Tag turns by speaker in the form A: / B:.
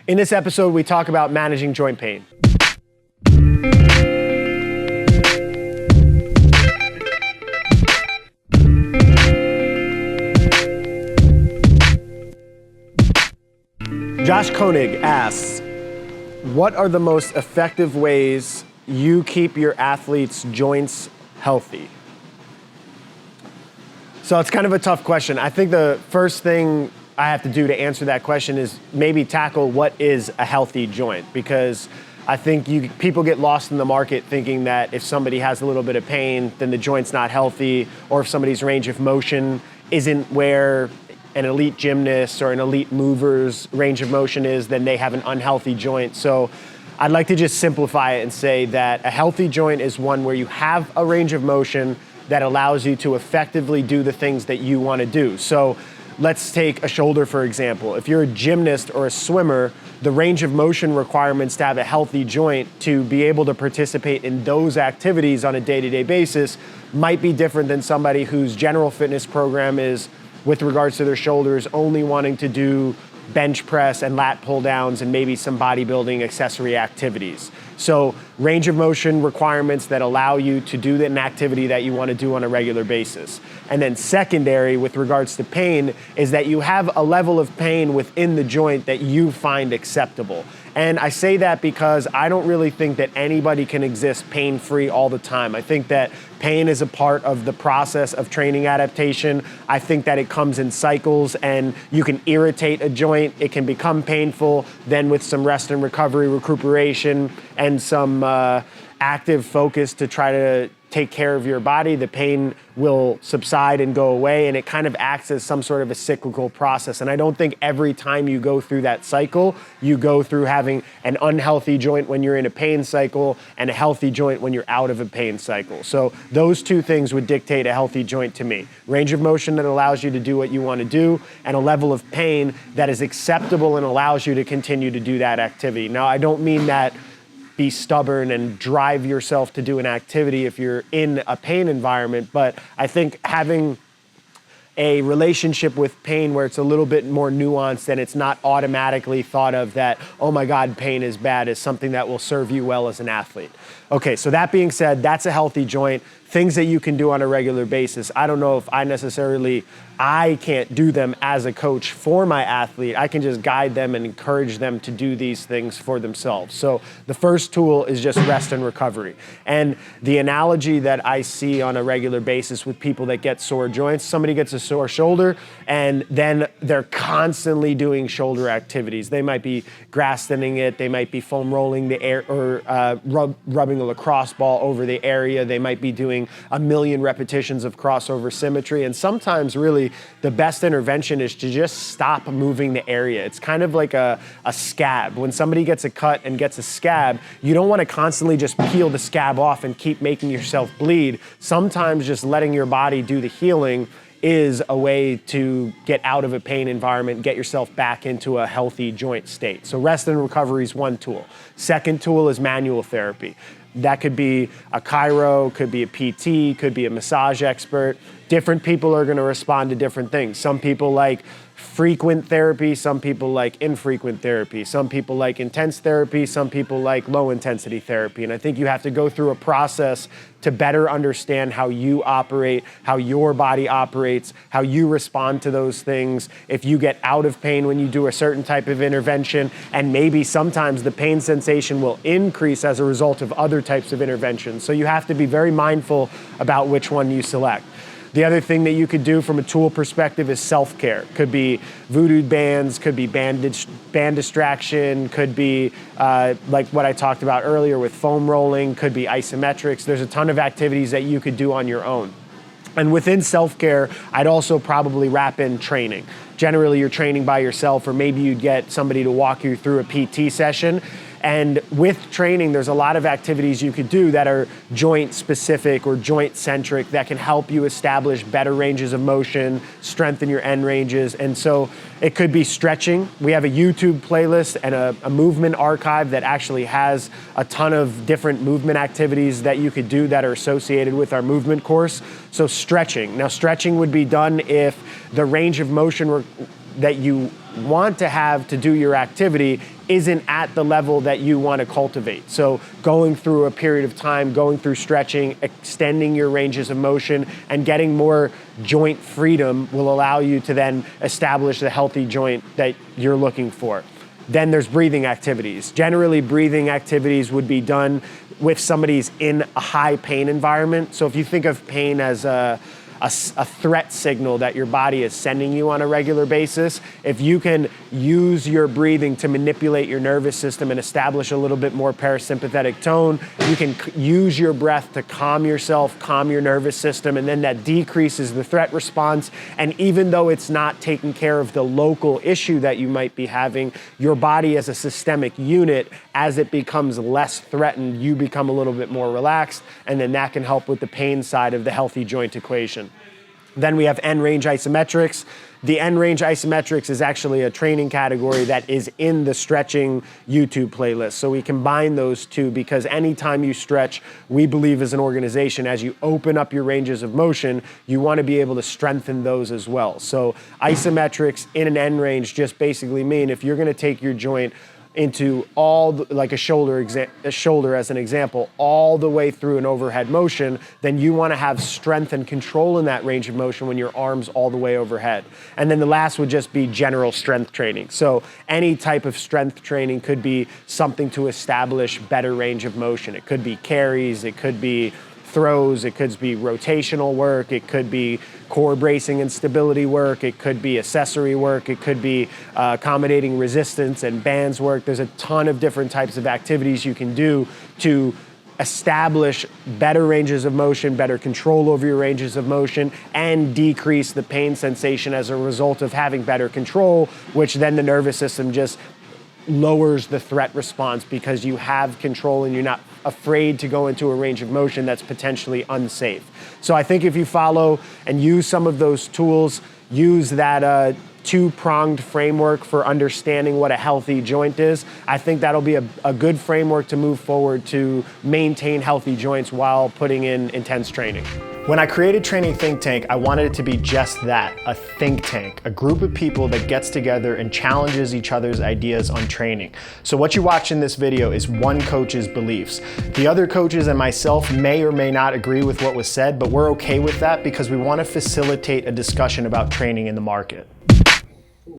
A: In this episode, we talk about managing joint pain. Josh Koenig asks, what are the most effective ways you keep your athletes' joints healthy? So it's kind of a tough question. I think the first thing I have to do to answer that question is maybe tackle what is a healthy joint, because I think people get lost in the market thinking that if somebody has a little bit of pain, then the joint's not healthy, or if somebody's range of motion isn't where an elite gymnast or an elite mover's range of motion is, then they have an unhealthy joint. So I'd like to just simplify it and say that a healthy joint is one where you have a range of motion that allows you to effectively do the things that you want to do. So let's take a shoulder, for example. If you're a gymnast or a swimmer, the range of motion requirements to have a healthy joint to be able to participate in those activities on a day-to-day basis might be different than somebody whose general fitness program is, with regards to their shoulders, only wanting to do bench press and lat pull downs and maybe some bodybuilding accessory activities. So range of motion requirements that allow you to do an activity that you want to do on a regular basis. And then secondary with regards to pain is that you have a level of pain within the joint that you find acceptable. And I say that because I don't really think that anybody can exist pain-free all the time. I think that pain is a part of the process of training adaptation. I think that it comes in cycles, and you can irritate a joint, it can become painful, then with some rest and recovery, recuperation, and some active focus to try to take care of your body, the pain will subside and go away, and it kind of acts as some sort of a cyclical process. And I don't think every time you go through that cycle, you go through having an unhealthy joint when you're in a pain cycle and a healthy joint when you're out of a pain cycle. So those two things would dictate a healthy joint to me. Range of motion that allows you to do what you want to do, and a level of pain that is acceptable and allows you to continue to do that activity. Now, I don't mean that be stubborn and drive yourself to do an activity if you're in a pain environment, but I think having a relationship with pain where it's a little bit more nuanced and it's not automatically thought of that, oh my God, pain is bad, is something that will serve you well as an athlete. Okay, so that being said, that's a healthy joint. Things that you can do on a regular basis. I don't know if I can't do them as a coach for my athlete. I can just guide them and encourage them to do these things for themselves. So the first tool is just rest and recovery. And the analogy that I see on a regular basis with people that get sore joints, somebody gets a sore shoulder and then they're constantly doing shoulder activities. They might be grass thinning it, they might be foam rolling the air, or rubbing a lacrosse ball over the area. They might be doing a million repetitions of crossover symmetry. And sometimes really the best intervention is to just stop moving the area. It's kind of like a scab. When somebody gets a cut and gets a scab, you don't want to constantly just peel the scab off and keep making yourself bleed. Sometimes just letting your body do the healing is a way to get out of a pain environment, get yourself back into a healthy joint state. So rest and recovery is one tool. Second tool is manual therapy. That could be a chiro, could be a PT, could be a massage expert. Different people are going to respond to different things. Some people like frequent therapy, some people like infrequent therapy, some people like intense therapy, some people like low intensity therapy. And I think you have to go through a process to better understand how you operate, how your body operates, how you respond to those things. If you get out of pain when you do a certain type of intervention, and maybe sometimes the pain sensation will increase as a result of other types of interventions. So you have to be very mindful about which one you select. The other thing that you could do from a tool perspective is self-care. Could be voodoo bands, could be band distraction, could be like what I talked about earlier with foam rolling, could be isometrics. There's a ton of activities that you could do on your own. And within self-care, I'd also probably wrap in training. Generally, you're training by yourself, or maybe you'd get somebody to walk you through a PT session. And with training, there's a lot of activities you could do that are joint specific or joint centric that can help you establish better ranges of motion, strengthen your end ranges. And so it could be stretching. We have a YouTube playlist and a movement archive that actually has a ton of different movement activities that you could do that are associated with our movement course. So stretching. Now, stretching would be done if the range of motion that you want to have to do your activity isn't at the level that you want to cultivate. So going through a period of time, going through stretching, extending your ranges of motion, and getting more joint freedom will allow you to then establish the healthy joint that you're looking for. Then there's breathing activities. Generally, breathing activities would be done with somebody's in a high pain environment. So if you think of pain as a threat signal that your body is sending you on a regular basis, if you can use your breathing to manipulate your nervous system and establish a little bit more parasympathetic tone, you can use your breath to calm yourself, calm your nervous system, and then that decreases the threat response. And even though it's not taking care of the local issue that you might be having, your body as a systemic unit, as it becomes less threatened, you become a little bit more relaxed, and then that can help with the pain side of the healthy joint equation. Then we have end range isometrics. The end range isometrics is actually a training category that is in the stretching YouTube playlist. So we combine those two because anytime you stretch, we believe as an organization, as you open up your ranges of motion, you want to be able to strengthen those as well. So isometrics in an end range just basically mean if you're going to take your joint into like a shoulder as an example, all the way through an overhead motion, then you want to have strength and control in that range of motion when your arm's all the way overhead. And then the last would just be general strength training. So any type of strength training could be something to establish better range of motion. It could be carries, it could be throws, it could be rotational work, it could be core bracing and stability work, it could be accessory work, it could be accommodating resistance and bands work. There's a ton of different types of activities you can do to establish better ranges of motion, better control over your ranges of motion, and decrease the pain sensation as a result of having better control, which then the nervous system just lowers the threat response because you have control and you're not afraid to go into a range of motion that's potentially unsafe. So I think if you follow and use some of those tools, use that two-pronged framework for understanding what a healthy joint is, I think that'll be a good framework to move forward to maintain healthy joints while putting in intense training. When I created Training Think Tank, I wanted it to be just that, a think tank, a group of people that gets together and challenges each other's ideas on training. So what you watch in this video is one coach's beliefs. The other coaches and myself may or may not agree with what was said, but we're okay with that because we want to facilitate a discussion about training in the market.